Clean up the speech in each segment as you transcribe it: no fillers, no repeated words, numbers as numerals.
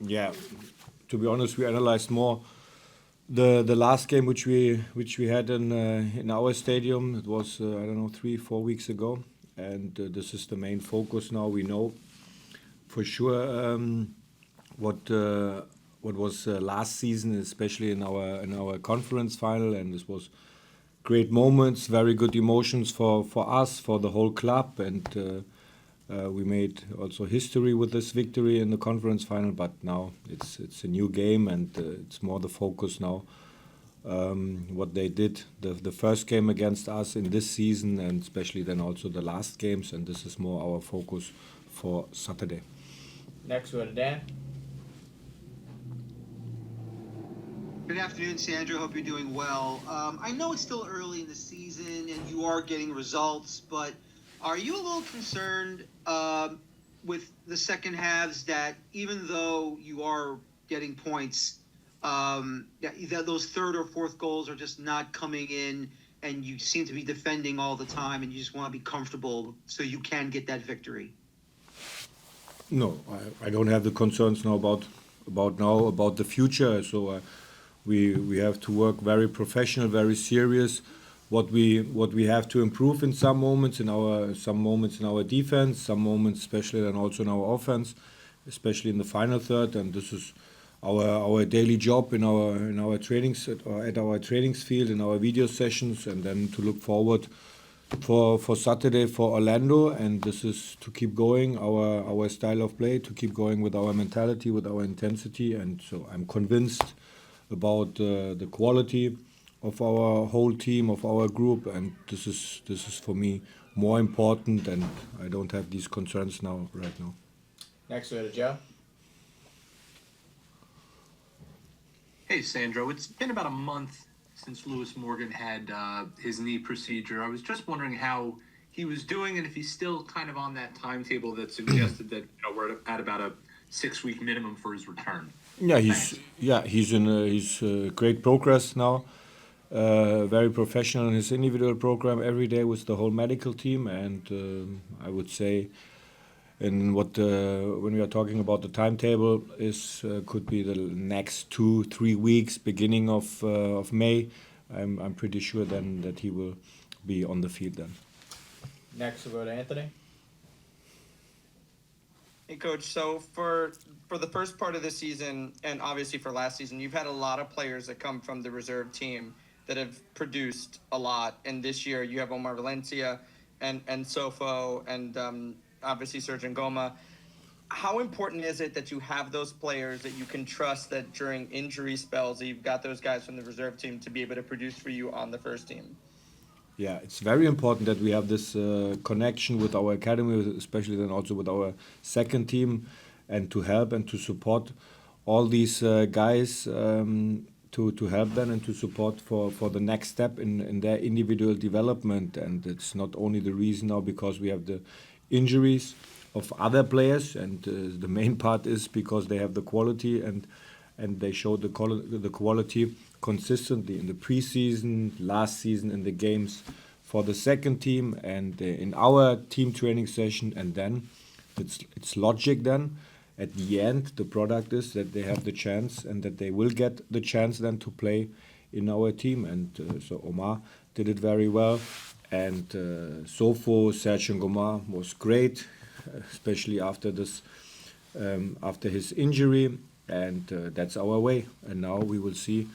Yeah, to be honest, we analyzed more the last game which we had in our stadium. It was I don't know 3-4 weeks ago, and this is the main focus now. We know for sure what what was last season, especially in our conference final, and this was great moments, very good emotions for us, for the whole club, and we made also history with this victory in the conference final. But now it's a new game, and it's more the focus now. What they did the first game against us in this season, and especially then also the last games, and this is more our focus for Saturday. Next, we go to Dan. Good afternoon, Sandro. Hope you're doing well. I know it's still early in the season and you are getting results, but are you a little concerned with the second halves that even though you are getting points, that those third or fourth goals are just not coming in and you seem to be defending all the time and you just want to be comfortable so you can get that victory? No, I don't have the concerns now about the future. So we have to work very professional, very serious. What we have to improve in some moments in our defense, some moments especially and also in our offense, especially in the final third. And this is our daily job in our trainings at our trainings field, in our video sessions, and then to look forward for Saturday for Orlando, and this is to keep going our style of play, to keep going with our mentality, with our intensity, and so I'm convinced about the quality of our whole team, of our group, and this is for me more important, and I don't have these concerns right now. Next, we go to Joe. Hey, Sandro. It's been about a month since Lewis Morgan had his knee procedure. I was just wondering how he was doing and if he's still kind of on that timetable that suggested that we're at about a 6-week minimum for his return. He's great progress now. Very professional in his individual program every day with the whole medical team, and I would say, and when we are talking about the timetable, is could be the next 2-3 weeks, beginning of May. I'm pretty sure then that he will be on the field then. Next, we'll go to Anthony. Hey, Coach. So for the first part of the season, and obviously for last season, you've had a lot of players that come from the reserve team that have produced a lot. And this year, you have Omar Valencia and Sofo and obviously Sergio Goma. How important is it that you have those players that you can trust that during injury spells that you've got those guys from the reserve team to be able to produce for you on the first team? Yeah, it's very important that we have this connection with our academy, especially then also with our second team, and to help and to support all these guys, to help them and to support for the next step in their individual development. And it's not only the reason now because we have the injuries of other players, and the main part is because they have the quality and they showed the quality consistently in the preseason, last season, in the games for the second team, and in our team training session. And then it's logic then. At the end, the product is that they have the chance and that they will get the chance then to play in our team. And so Omar did it very well. And Sofo, Sergio Goma was great, especially after his injury. And that's our way. And now we will see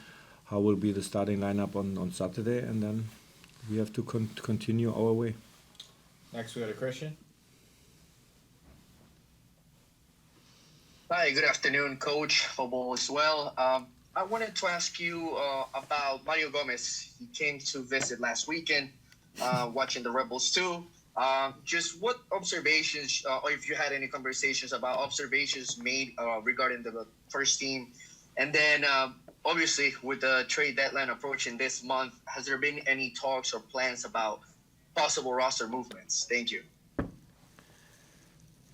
how will be the starting lineup on Saturday, and then we have to continue our way. Next, we go to Christian. Hi, good afternoon, Coach. Hope all is well. I wanted to ask you about Mario Gomez. He came to visit last weekend, watching the Rebels too. Just what observations, or if you had any conversations about observations made regarding the first team. And then, obviously, with the trade deadline approaching this month, has there been any talks or plans about possible roster movements? Thank you.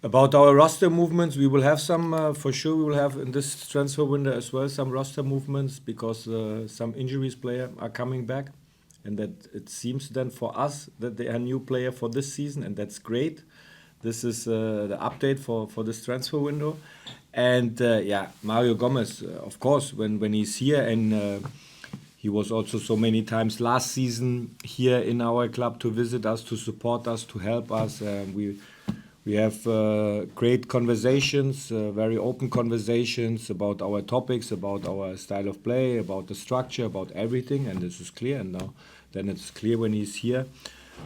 About our roster movements, we will have some, for sure, we will have in this transfer window as well some roster movements because some injuries player are coming back. And that it seems then for us that they are new player for this season, and that's great this is the update for this transfer window. And Mario Gomez, of course, when he's here, and he was also so many times last season here in our club to visit us, to support us, to help us. We have great conversations, very open conversations about our topics, about our style of play, about the structure, about everything, and this is clear. And now, then it's clear when he's here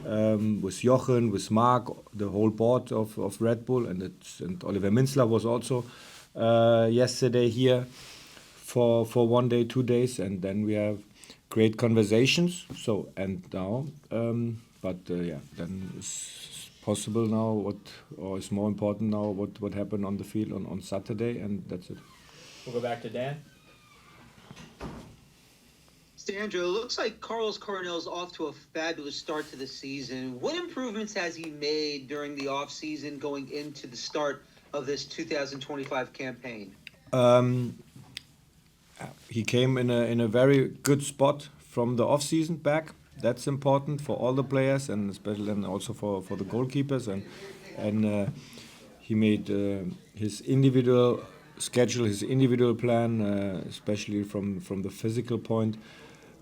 with Jochen, with Mark, the whole board of Red Bull, and Oliver Minzler was also yesterday here for 1 day, 2 days, and then we have great conversations. So and now, then it's possible now or is more important now what happened on the field on Saturday, and that's it. We'll go back to Dan. Sandro, it looks like Carlos Coronel's off to a fabulous start to the season. What improvements has he made during the offseason going into the start of this 2025 campaign? He came in a very good spot from the off-season back. That's important for all the players, and especially then also for the goalkeepers. And he made his individual schedule, his individual plan, especially from the physical point,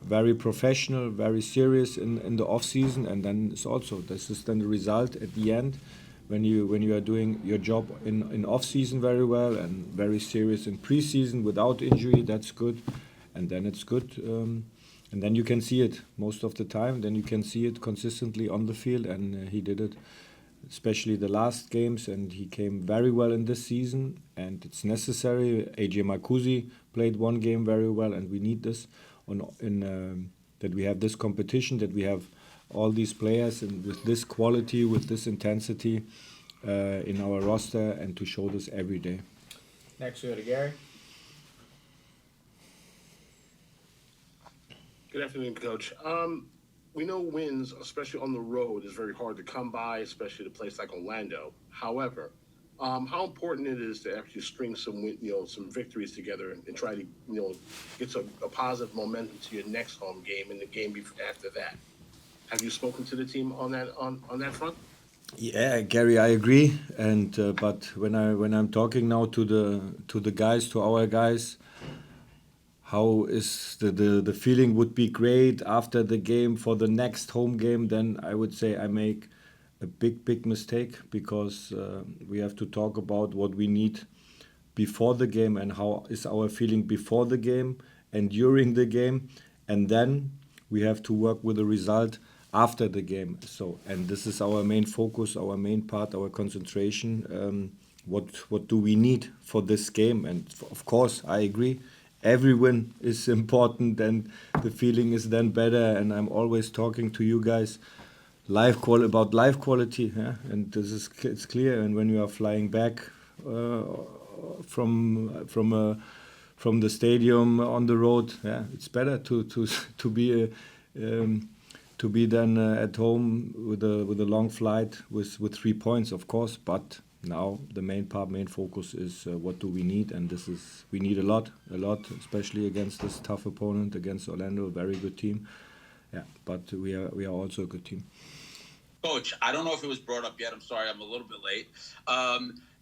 very professional, very serious in the off-season. And then this is then the result at the end when you are doing your job in off-season very well and very serious in pre-season without injury. That's good, and then it's good. And then you can see it most of the time. Then you can see it consistently on the field, and he did it, especially the last games, and he came very well in this season, and it's necessary. AJ Marcusi played one game very well, and we need this that we have this competition, that we have all these players and with this quality, with this intensity in our roster, and to show this every day. Next we go to Gary. Good afternoon, Coach. We know wins, especially on the road, is very hard to come by, especially at a place like Orlando. However, how important it is to actually string some victories together and try to get a positive momentum to your next home game and the game after that. Have you spoken to the team on that front? Yeah, Gary, I agree. And but when I'm talking now to the guys, to our guys, how is the feeling would be great after the game for the next home game, then I would say I make a big mistake, because we have to talk about what we need before the game and how is our feeling before the game and during the game, and then we have to work with the result after the game. So, and this is our main focus, our main part, our concentration. What do we need for this game? And of course, I agree. Every win is important, and the feeling is then better. And I'm always talking to you guys about life quality, yeah? And it's clear. And when you are flying back from the stadium on the road, yeah, it's better to be then at home with a long flight with 3 points, of course. But now the main focus is what do we need, and we need a lot, especially against this tough opponent, against Orlando, a very good team. Yeah, but we are also a good team. Coach, I don't know if it was brought up yet. I'm sorry, I'm a little bit late.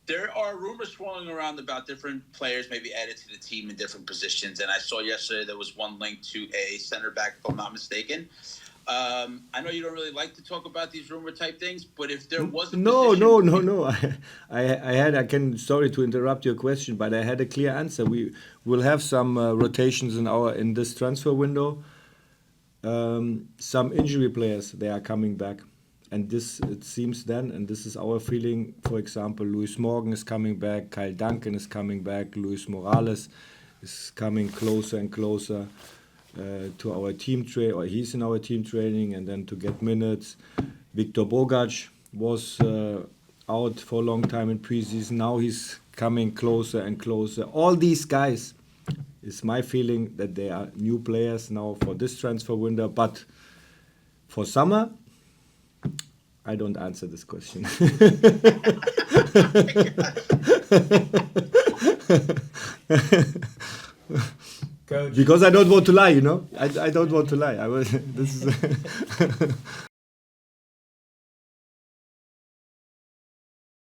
There are rumors swirling around about different players maybe added to the team in different positions, and I saw yesterday there was one linked to a center back, if I'm not mistaken. I know you don't really like to talk about these rumor type things, but if there was a position... No. Sorry to interrupt your question, but I had a clear answer. We will have some rotations in this transfer window. Some injury players, they are coming back. And this, it seems then, and this is our feeling, for example, Luis Morgan is coming back, Kyle Duncan is coming back, Luis Morales is coming closer and closer to our team or he's in our team training, and then to get minutes. Viktor Bogac was out for a long time in preseason. Now he's coming closer and closer. All these guys, it's my feeling that they are new players now for this transfer window, but for summer, I don't answer this question. Coach. Because I don't want to lie, I don't want to lie. This is